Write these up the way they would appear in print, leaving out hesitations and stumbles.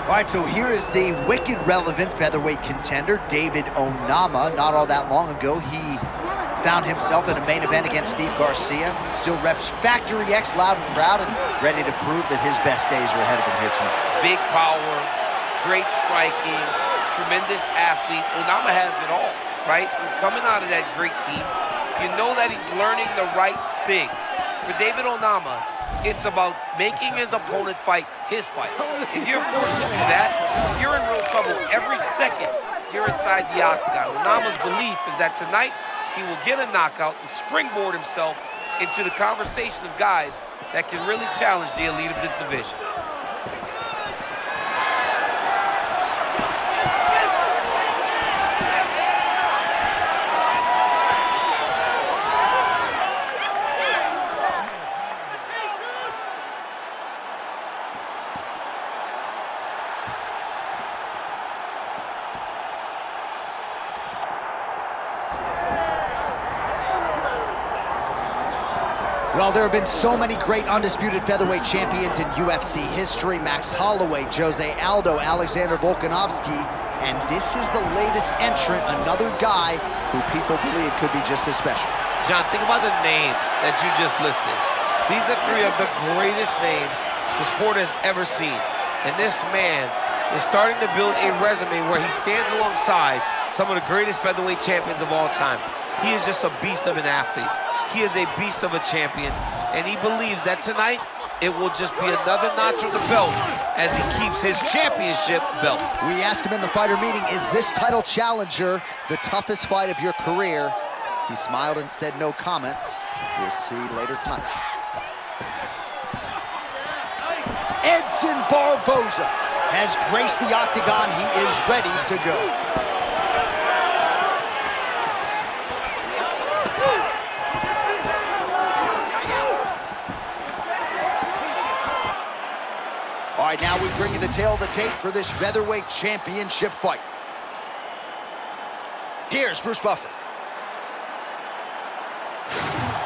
All right, so here is the wicked relevant featherweight contender, David Onama. Not all that long ago, he found himself in a main event against Steve Garcia. Still reps Factory X loud and proud and ready to prove that his best days are ahead of him here tonight. Big power, great striking, tremendous athlete. Onama has it all, right? Coming out of that great team, you know that he's learning the right things. For David Onama, it's about making his opponent fight his fight. If you're forced to do that, you're in real trouble every second you're inside the octagon. Onama's belief is that tonight he will get a knockout and springboard himself into the conversation of guys that can really challenge the elite of this division. Well, there have been so many great undisputed featherweight champions in UFC history. Max Holloway, Jose Aldo, Alexander Volkanovski, and this is the latest entrant, another guy who people believe could be just as special. John, think about the names that you just listed. These are three of the greatest names the sport has ever seen. And this man is starting to build a resume where he stands alongside some of the greatest featherweight champions of all time. He is just a beast of an athlete. He is a beast of a champion, and he believes that tonight it will just be another notch on the belt as he keeps his championship belt. We asked him in the fighter meeting, is this title challenger the toughest fight of your career? He smiled and said no comment. We'll see later tonight. Edson Barboza has graced the octagon. He is ready to go. All right, now we bring you the tail of the tape for this featherweight championship fight. Here's Bruce Buffer.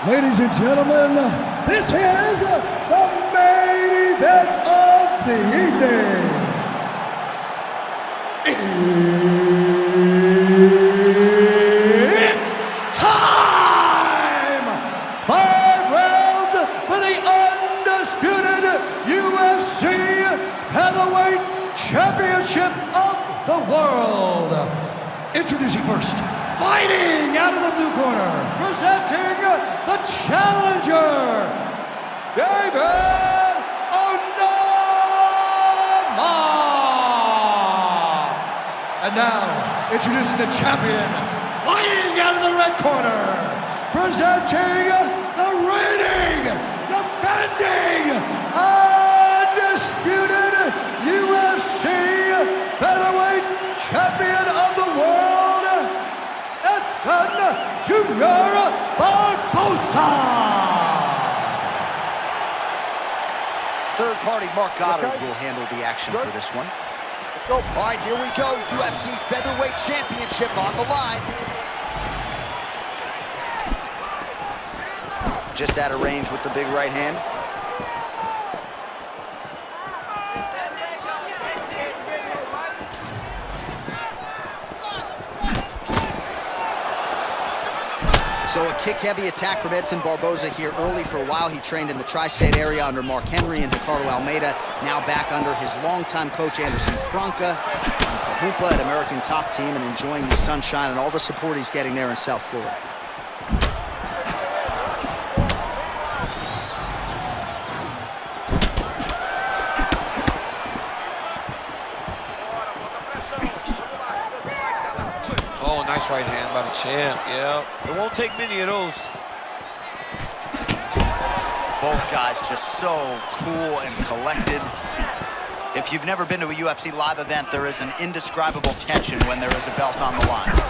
Ladies and gentlemen, this is the main event of the evening. It's time! 5 rounds for the undisputed UFC Heavyweight Championship of the world. Introducing first, fighting out of the blue corner, presenting the challenger, David Onama. And now, introducing the champion, fighting out of the red corner, presenting the reigning, defending, undisputed UFC featherweight champion of the world, Edson Barboza. Third party Mark Goddard will handle the action for this one. All right, here we go. UFC Featherweight Championship on the line. Just out of range with the big right hand. So a kick-heavy attack from Edson Barboza here early. For a while, he trained in the tri-state area under Mark Henry and Ricardo Almeida. Now back under his longtime coach, Anderson Franca, and Kahumpa at American Top Team, and enjoying the sunshine and all the support he's getting there in South Florida. Nice right hand by the champ, yeah. It won't take many of those. Both guys just so cool and collected. If you've never been to a UFC live event, there is an indescribable tension when there is a belt on the line. He's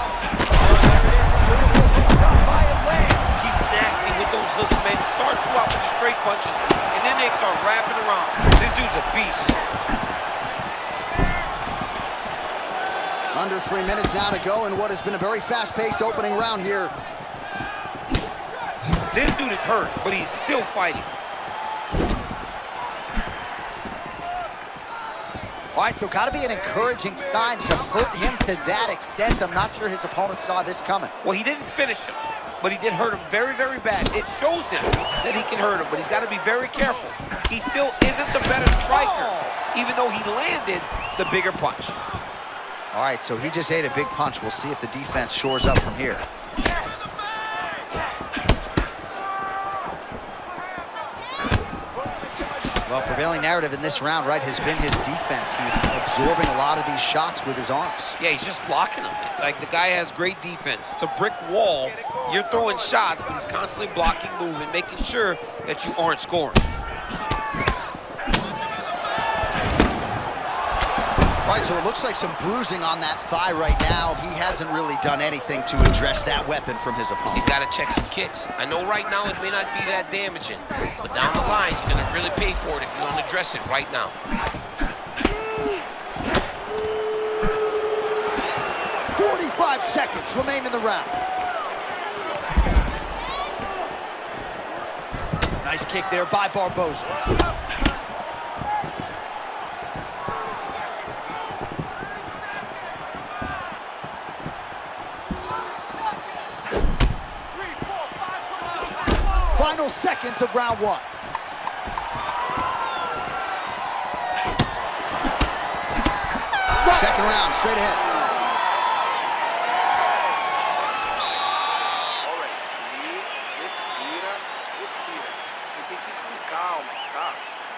nasty with those hooks, man. He starts you out with straight punches, and then they start wrapping around. This dude's a beast. Under 3 minutes now to go in what has been a very fast-paced opening round here. This dude is hurt, but he's still fighting. All right, so got to be an encouraging sign to hurt him to that extent. I'm not sure his opponent saw this coming. Well, he didn't finish him, but he did hurt him very, very bad. It shows him that he can hurt him, but he's got to be very careful. He still isn't the better striker, even though he landed the bigger punch. All right, so he just ate a big punch. We'll see if the defense shores up from here. Well, prevailing narrative in this round, right, has been his defense. He's absorbing a lot of these shots with his arms. Yeah, he's just blocking them. It's like the guy has great defense. It's a brick wall. You're throwing shots, but he's constantly blocking, moving, making sure that you aren't scoring. All right, so it looks like some bruising on that thigh right now. He hasn't really done anything to address that weapon from his opponent. He's got to check some kicks. I know right now it may not be that damaging, but down the line, you're going to really pay for it if you don't address it right now. "45 seconds remain in the round." Nice kick there by Barboza. Final seconds of round one. Second round, straight ahead. All right, respira. Você tem que ir com calma, tá?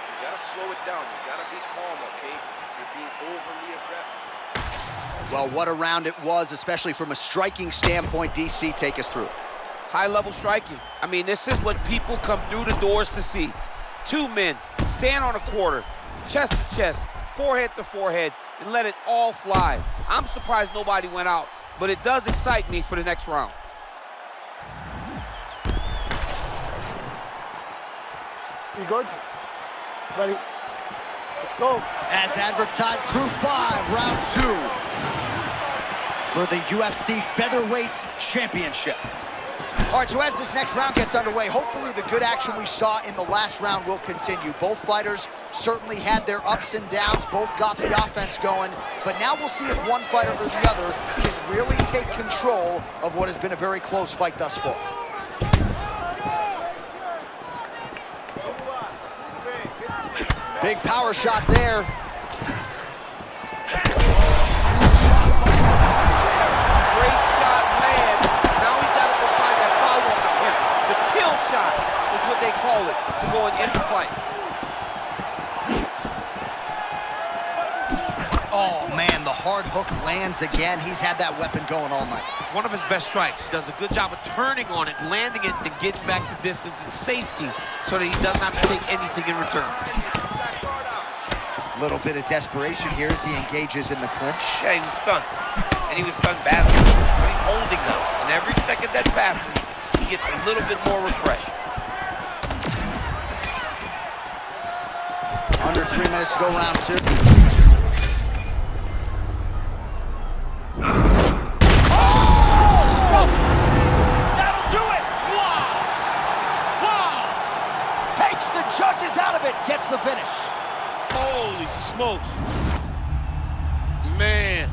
You gotta slow it down. You gotta be calm, okay? You're being overly aggressive. Well, what a round it was, especially from a striking standpoint. DC, take us through. High-level striking. I mean, this is what people come through the doors to see. Two men stand on a quarter, chest to chest, forehead to forehead, and let it all fly. I'm surprised nobody went out, but it does excite me for the next round. You good? Ready? Let's go. As advertised, through 5, round 2 for the UFC Featherweight Championship. All right, so as this next round gets underway, hopefully the good action we saw in the last round will continue. Both fighters certainly had their ups and downs. Both got the offense going. But now we'll see if one fighter or the other can really take control of what has been a very close fight thus far. Big power shot there. They call it to go and end the fight. Oh man, the hard hook lands again. He's had that weapon going all night. It's one of his best strikes. He does a good job of turning on it, landing it, and getting back to distance and safety so that he doesn't have to take anything in return. A little bit of desperation here as he engages in the clinch. Yeah, he was stunned. And he was stunned badly. But he's holding now. And every second that passes, he gets a little bit more refreshed. Under 3 minutes to go, round 2. Oh! That'll do it! Wow! Takes the judges out of it, gets the finish. Holy smokes. Man.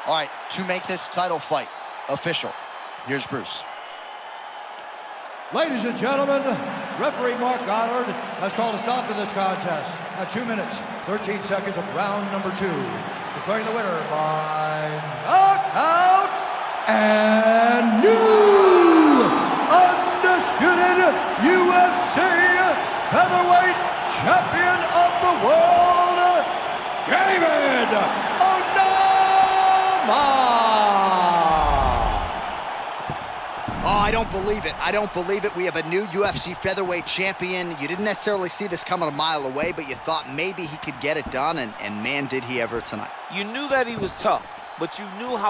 All right, to make this title fight official, here's Bruce. Ladies and gentlemen, referee Mark Goddard has called a stop to this contest at 2 minutes, 13 seconds of round number 2. Declaring the winner by knockout and new undisputed UFC featherweight champion of the world, David Onama! Oh, I don't believe it. I don't believe it. We have a new UFC featherweight champion. You didn't necessarily see this coming a mile away, but you thought maybe he could get it done, and man, did he ever tonight. You knew that he was tough, but you knew how